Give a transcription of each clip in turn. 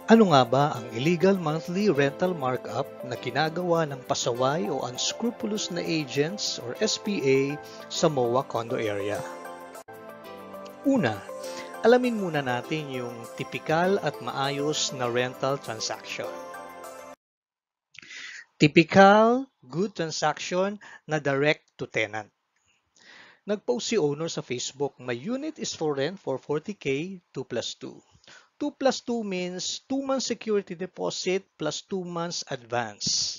Ano nga ba ang illegal monthly rental markup na ginagawa ng pasaway o unscrupulous na agents or SPA sa MOA condo area? Una, alamin muna natin yung tipikal at maayos na rental transaction. Typical good transaction na direct to tenant. Nag-post si owner sa Facebook, my unit is for rent for 40K, 2 plus 2. 2 plus 2 means 2 months security deposit plus 2 months advance.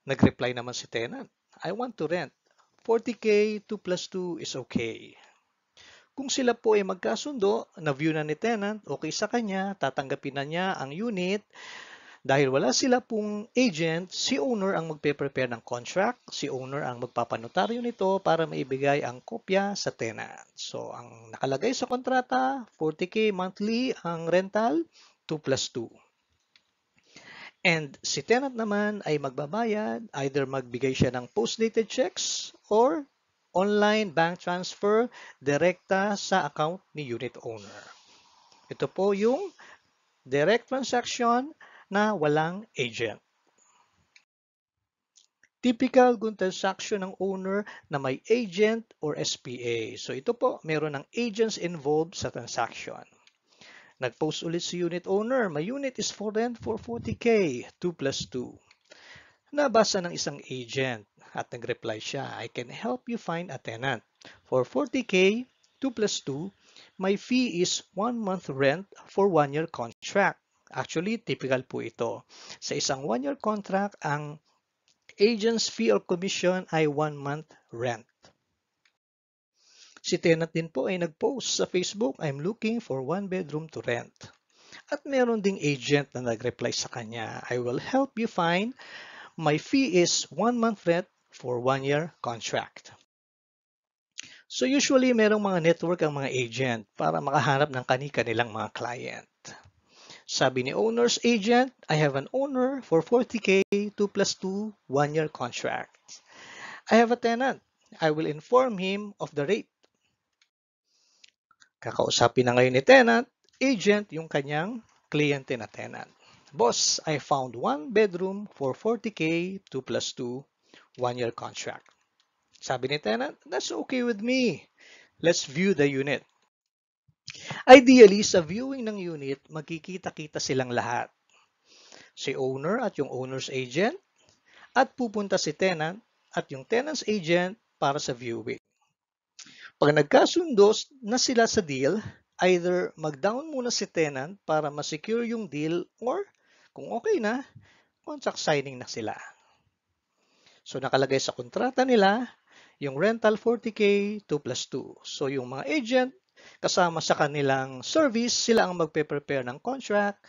Nag-reply naman si tenant, I want to rent. 40K, 2 plus 2 is okay. Kung sila po ay magkasundo, na-view na ni tenant, okay sa kanya, tatanggapin na niya ang unit. Dahil wala sila pong agent, si owner ang magpe-prepare ng contract, si owner ang magpapanotaryo nito para maibigay ang kopya sa tenant. So, ang nakalagay sa kontrata, 40K monthly ang rental, 2 plus 2. And si tenant naman ay magbabayad, either magbigay siya ng post-dated checks or online bank transfer direkta sa account ni unit owner. Ito po yung direct transaction na walang agent. Typical good transaction ng owner na may agent or SPA. So ito po, meron ng agents involved sa transaction. Nag-post ulit si unit owner, my unit is for rent for 40K, 2 plus 2. Nabasa ng isang agent at nag-reply siya, I can help you find a tenant. For 40K, 2 plus 2, my fee is 1 month rent for 1 year contract. Actually, typical po ito. Sa isang 1-year contract, ang agent's fee or commission ay 1 month rent. Si tenant din po ay nag-post sa Facebook, I'm looking for 1 bedroom to rent. At meron ding agent na nag-reply sa kanya, I will help you find, my fee is 1 month rent for 1 year contract. So usually, merong mga network ang mga agent para makahanap ng kani-kanilang mga client. Sabi ni owner's agent, I have an owner for 40K, 2 plus 2, 1 year contract. I have a tenant. I will inform him of the rate. Kakausapin na ngayon ni tenant, agent yung kanyang kliyente na tenant. Boss, I found 1 bedroom for 40K, 2 plus 2, 1 year contract. Sabi ni tenant, that's okay with me. Let's view the unit. Ideally, sa viewing ng unit, magkikita-kita silang lahat. Si owner at yung owner's agent, at pupunta si tenant at yung tenant's agent para sa viewing. Pag nagkasundo na sila sa deal, either mag-down muna si tenant para ma-secure yung deal or kung okay na, contract signing na sila. So nakalagay sa kontrata nila, yung rental 40K, 2 plus 2. So yung mga agent, kasama sa kanilang service, sila ang magpe-prepare ng contract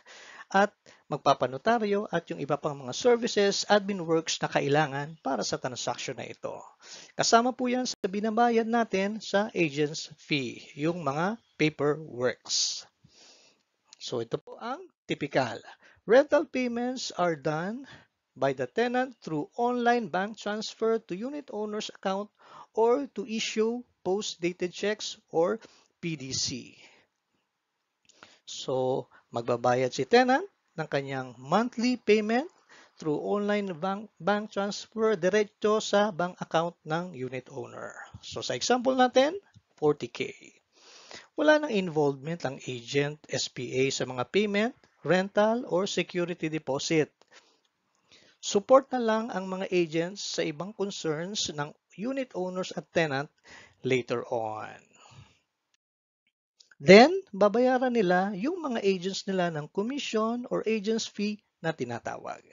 at magpapanotaryo at yung iba pang mga services, admin works na kailangan para sa transaction na ito. Kasama po yan sa binabayad natin sa agent's fee, yung mga paperworks. So ito po ang typical. Rental payments are done by the tenant through online bank transfer to unit owner's account or to issue post-dated checks or PDC. So, magbabayad si tenant ng kanyang monthly payment through online bank transfer diretso sa bank account ng unit owner. So, sa example natin, 40K. Wala nang involvement ang agent, SPA sa mga payment, rental, or security deposit. Support na lang ang mga agents sa ibang concerns ng unit owners at tenant later on. Then, babayaran nila yung mga agents nila ng commission or agents fee na tinatawag.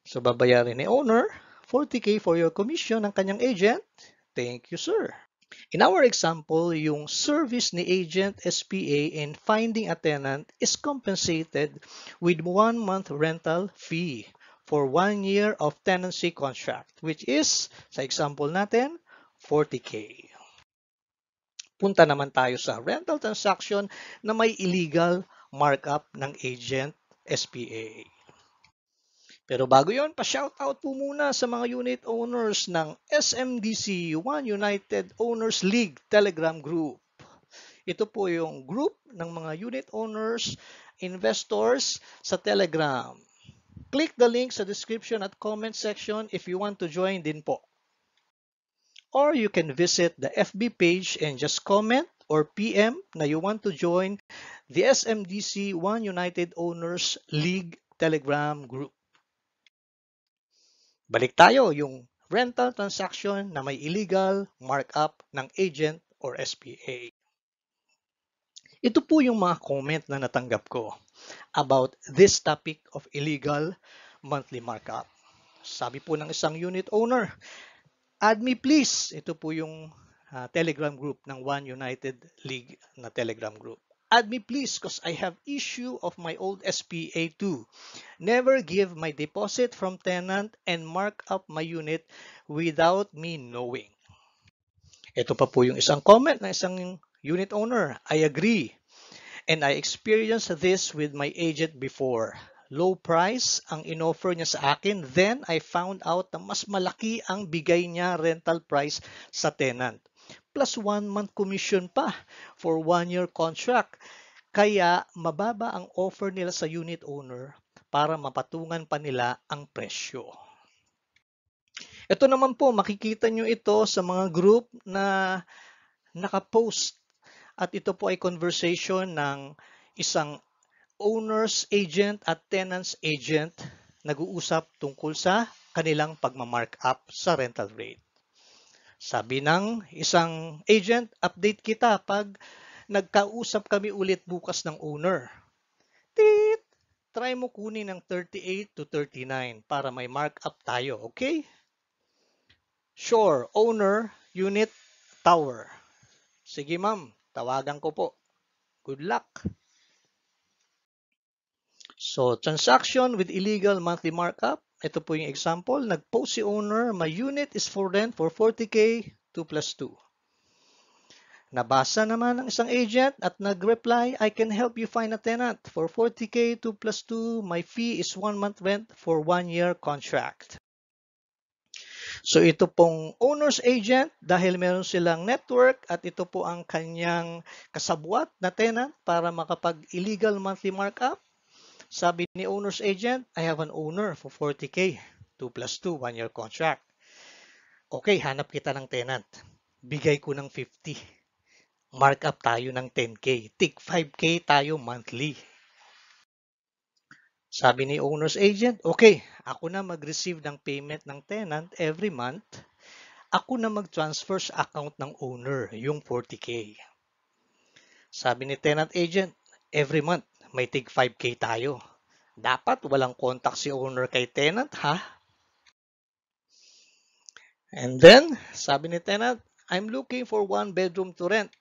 So, babayaran ni owner, 40K for your commission ng kanyang agent. Thank you, sir. In our example, yung service ni agent SPA in finding a tenant is compensated with 1 month rental fee for 1 year of tenancy contract, which is, sa example natin, 40K. Punta naman tayo sa rental transaction na may illegal markup ng agent SPA. Pero bago yon, pa-shoutout po muna sa mga unit owners ng SMDC One United Owners League Telegram Group. Ito po yung group ng mga unit owners, investors sa Telegram. Click the link sa description at comment section if you want to join din po. Or you can visit the FB page and just comment or PM na you want to join the SMDC One United Owners League Telegram group. Balik tayo yung rental transaction na may illegal markup ng agent or SPA. Ito po yung mga comment na natanggap ko about this topic of illegal monthly markup. Sabi po ng isang unit owner, add me please. Ito po yung Telegram group ng One United League na Telegram group. Add me please because I have issue of my old SPA too. Never give my deposit from tenant and mark up my unit without me knowing. Ito pa po yung isang comment na isang unit owner. I agree. And I experienced this with my agent before. Low price ang inoffer niya sa akin. Then I found out na mas malaki ang bigay niya rental price sa tenant. Plus 1 month commission pa for 1-year contract. Kaya mababa ang offer nila sa unit owner para mapatungan pa nila ang presyo. Ito naman po, makikita nyo ito sa mga group na nakapost. At ito po ay conversation ng isang owner's agent at tenant's agent nag-uusap tungkol sa kanilang pagmamarkup sa rental rate. Sabi ng isang agent, update kita pag nagkausap kami ulit bukas ng owner. Tit! Try mo kunin ng 38 to 39 para may markup tayo, okay? Sure, owner, unit, tower. Sige ma'am, tawagan ko po. Good luck! So, transaction with illegal monthly markup. Ito po yung example. Nag-post si owner, my unit is for rent for 40K, 2 plus 2. Nabasa naman ng isang agent at nag-reply, I can help you find a tenant for 40K, 2 plus 2. My fee is 1 month rent for 1-year contract. So ito pong owner's agent, dahil meron silang network at ito po ang kanyang kasabwat na tenant para makapag-illegal monthly markup. Sabi ni owner's agent, I have an owner for 40K, 2 plus 2, 1-year contract. Okay, hanap kita ng tenant. Bigay ko ng 50. Markup tayo ng 10K. Take 5K tayo monthly. Sabi ni owner's agent, okay, ako na mag-receive ng payment ng tenant every month. Ako na mag-transfer sa account ng owner, yung 40K. Sabi ni tenant agent, every month, may tig 5K tayo. Dapat walang contact si owner kay tenant, ha? And then, sabi ni tenant, I'm looking for 1 bedroom to rent.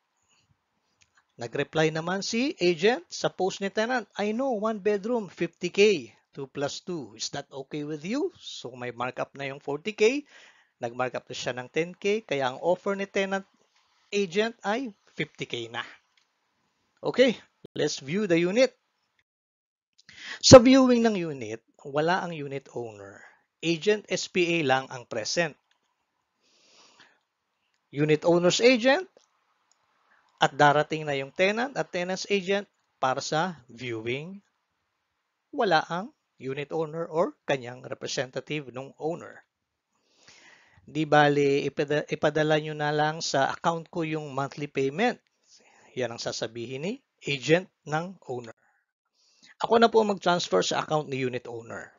Nag-reply naman si agent sa post ni tenant, I know 1 bedroom, 50K, 2 plus 2. Is that okay with you? So may markup na yung 40K. Nag-markup na siya ng 10K. Kaya ang offer ni tenant agent ay 50K na. Okay, let's view the unit. Sa viewing ng unit, wala ang unit owner. Agent SPA lang ang present. Unit owner's agent at darating na yung tenant at tenant's agent para sa viewing. Wala ang unit owner or kanyang representative ng owner. Di bali, ipadala nyo na lang sa account ko yung monthly payment. Yan ang sasabihin ni agent ng owner. Ako na po mag-transfer sa account ni unit owner.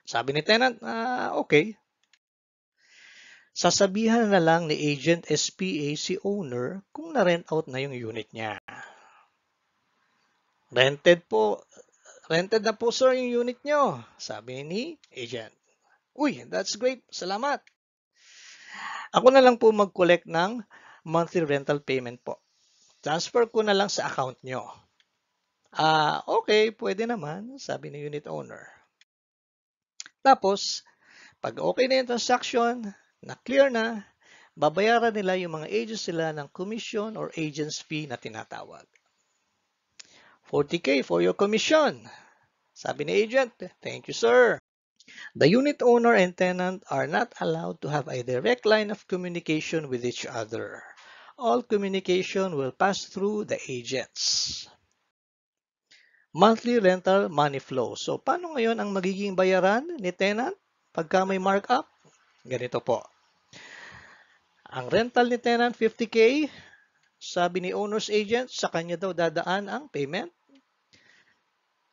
Sabi ni tenant, okay. Sasabihan na lang ni agent SPA si owner kung na-rent out na yung unit niya. Rented na po sir yung unit nyo, sabi ni agent. Uy, that's great, salamat. Ako na lang po mag-collect ng monthly rental payment po. Transfer ko na lang sa account nyo. Okay, pwede naman, sabi ni unit owner. Tapos, pag okay na yung transaction, na clear na, babayaran nila yung mga agents sila ng commission or agent's fee na tinatawag. 40K for your commission. Sabi ni agent, thank you sir. The unit owner and tenant are not allowed to have a direct line of communication with each other. all communication will pass through the agents. Monthly rental money flow. So, paano ngayon ang magiging bayaran ni tenant pagka may markup? Ganito po. Ang rental ni tenant, 50K. Sabi ni owner's agent, sa kanya daw dadaan ang payment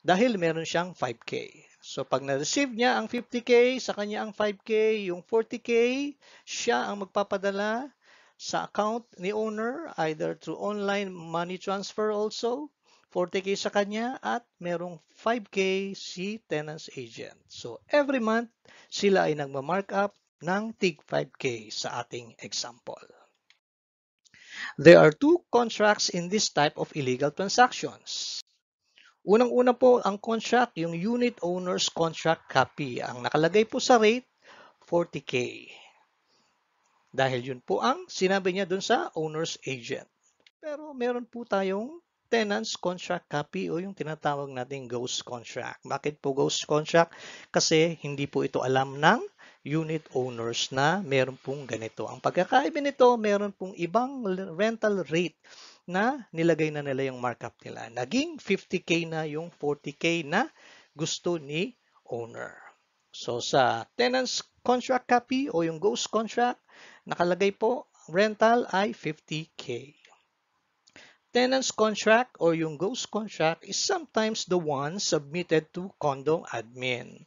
dahil meron siyang 5K. So, pag na-receive niya ang 50K, sa kanya ang 5K, yung 40K, siya ang magpapadala sa account ni owner, either through online money transfer also, 40K sa kanya, at merong 5K si tenant's agent. So, every month, sila ay nagma-mark up ng tig 5K sa ating example. There are two contracts in this type of illegal transactions. Unang-una po ang contract, yung unit owner's contract copy. Ang nakalagay po sa rate, 40K. Dahil yun po ang sinabi niya dun sa owner's agent. Pero meron po tayong tenant's contract copy o yung tinatawag nating ghost contract. Bakit po ghost contract? Kasi hindi po ito alam ng unit owners na meron pong ganito. Ang pagkakaiba nito, meron pong ibang rental rate na nilagay na nila yung markup nila. Naging 50K na yung 40K na gusto ni owner. So sa tenant's contract copy o yung ghost contract, nakalagay po rental ay 50K. Tenant's contract or yung ghost contract is sometimes the one submitted to condo admin.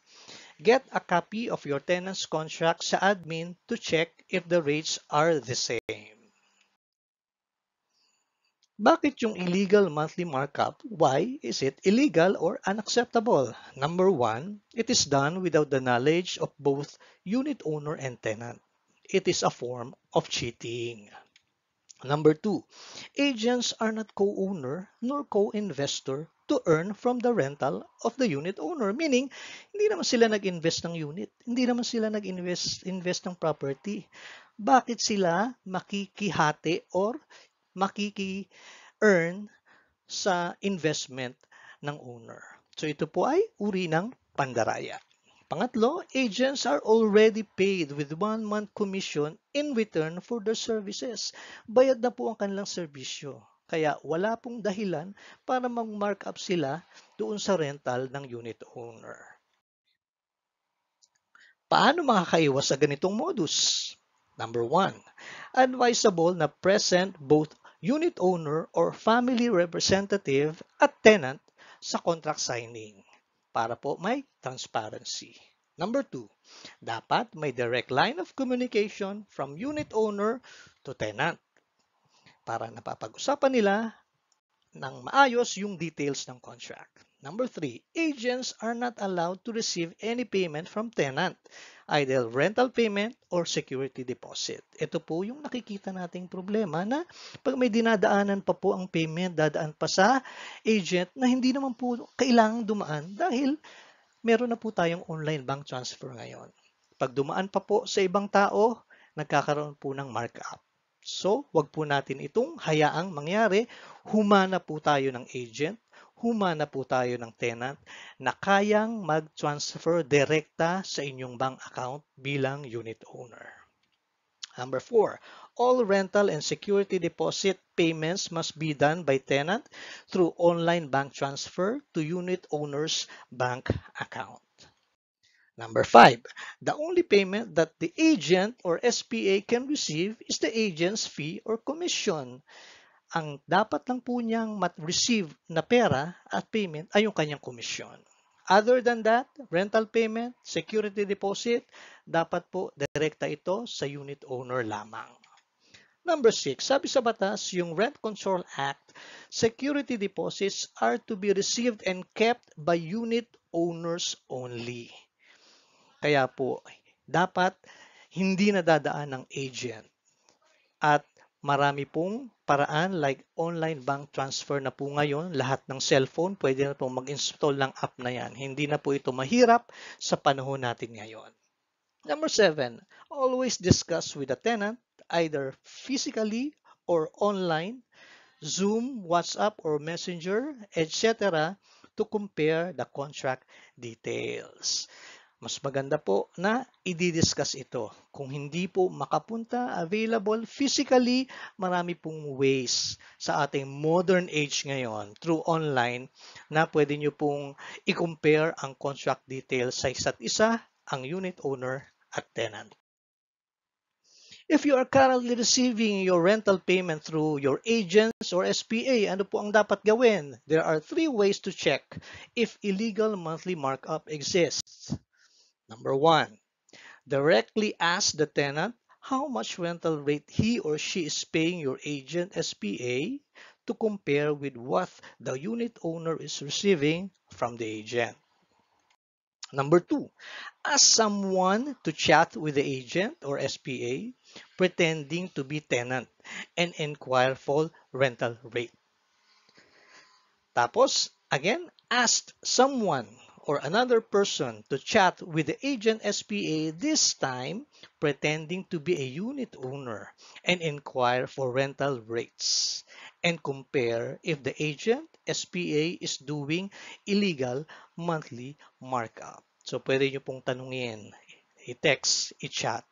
Get a copy of your tenant's contract sa admin to check if the rates are the same. Bakit yung illegal monthly markup? Why is it illegal or unacceptable? Number one, it is done without the knowledge of both unit owner and tenant. It is a form of cheating. Number two, agents are not co-owner nor co-investor to earn from the rental of the unit owner. Meaning, hindi naman sila nag-invest ng unit. Hindi naman sila nag-invest ng property. Bakit sila makikihati or makiki-earn sa investment ng owner? So ito po ay uri ng pandaraya. Pangatlo, agents are already paid with 1-month commission in return for their services. Bayad na po ang kanilang serbisyo. Kaya wala pong dahilan para mag-mark up sila doon sa rental ng unit owner. Paano makakaiwas sa ganitong modus? Number one, advisable na present both unit owner or family representative at tenant sa contract signing para po may transparency. Number two, dapat may direct line of communication from unit owner to tenant para napapag-usapan nila ng maayos yung details ng contract. Number three, agents are not allowed to receive any payment from tenant, either rental payment or security deposit. Ito po yung nakikita nating problema na pag may dinadaanan pa po ang payment, dadaan pa sa agent na hindi naman po kailangang dumaan dahil meron na po tayong online bank transfer ngayon. Pag dumaan pa po sa ibang tao, nagkakaroon po ng markup. So, wag po natin itong hayaang mangyari. Humana po tayo ng agent, humana po tayo ng tenant na kayang mag-transfer direkta sa inyong bank account bilang unit owner. Number 4, all rental and security deposit payments must be done by tenant through online bank transfer to unit owner's bank account. Number 5, the only payment that the agent or SPA can receive is the agent's fee or commission. Ang dapat lang po niyang receive na pera at payment ay yung kanyang komisyon. Other than that, rental payment, security deposit, dapat po direkta ito sa unit owner lamang. Number 6, sabi sa batas, yung Rent Control Act, security deposits are to be received and kept by unit owners only. Kaya po, dapat hindi nadadaan ng agent. At marami pong paraan like online bank transfer na po ngayon. Lahat ng cellphone, pwede na pong mag-install ng app na yan. Hindi na po ito mahirap sa panahon natin ngayon. Number 7, always discuss with the tenant either physically or online, Zoom, WhatsApp, or Messenger, etc. to compare the contract details. Mas maganda po na i-discuss ito. Kung hindi po makapunta, available physically, marami pong ways sa ating modern age ngayon through online na pwede nyo pong i-compare ang contract details sa isa't isa, ang unit owner at tenant. If you are currently receiving your rental payment through your agents or SPA, ano po ang dapat gawin? There are 3 ways to check if illegal monthly markup exists. Number 1, directly ask the tenant how much rental rate he or she is paying your agent SPA to compare with what the unit owner is receiving from the agent. Number 2, ask someone to chat with the agent or SPA pretending to be tenant and inquire for rental rate. Tapos, again, ask someone or another person to chat with the agent SPA, this time pretending to be a unit owner, and inquire for rental rates and compare if the agent SPA is doing illegal monthly markup. So, pwede nyo pong tanungin, i-text, i-chat.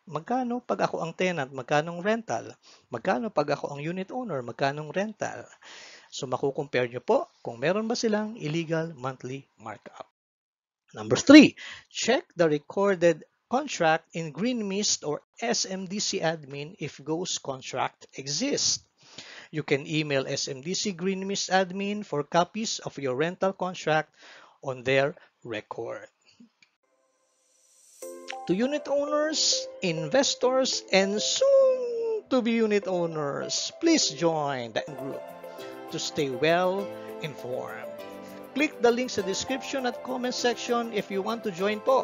Magkano pag ako ang tenant, magkano rental? Magkano pag ako ang unit owner, magkano rental? So makukompare nyo po kung meron ba silang illegal monthly markup. Number 3, check the recorded contract in Green Mist or SMDC admin if ghost contract exists. You can email SMDC Green Mist admin for copies of your rental contract on their record. To unit owners, investors, and soon to be unit owners, please join the group to stay well informed. Click the link sa description at comment section if you want to join po.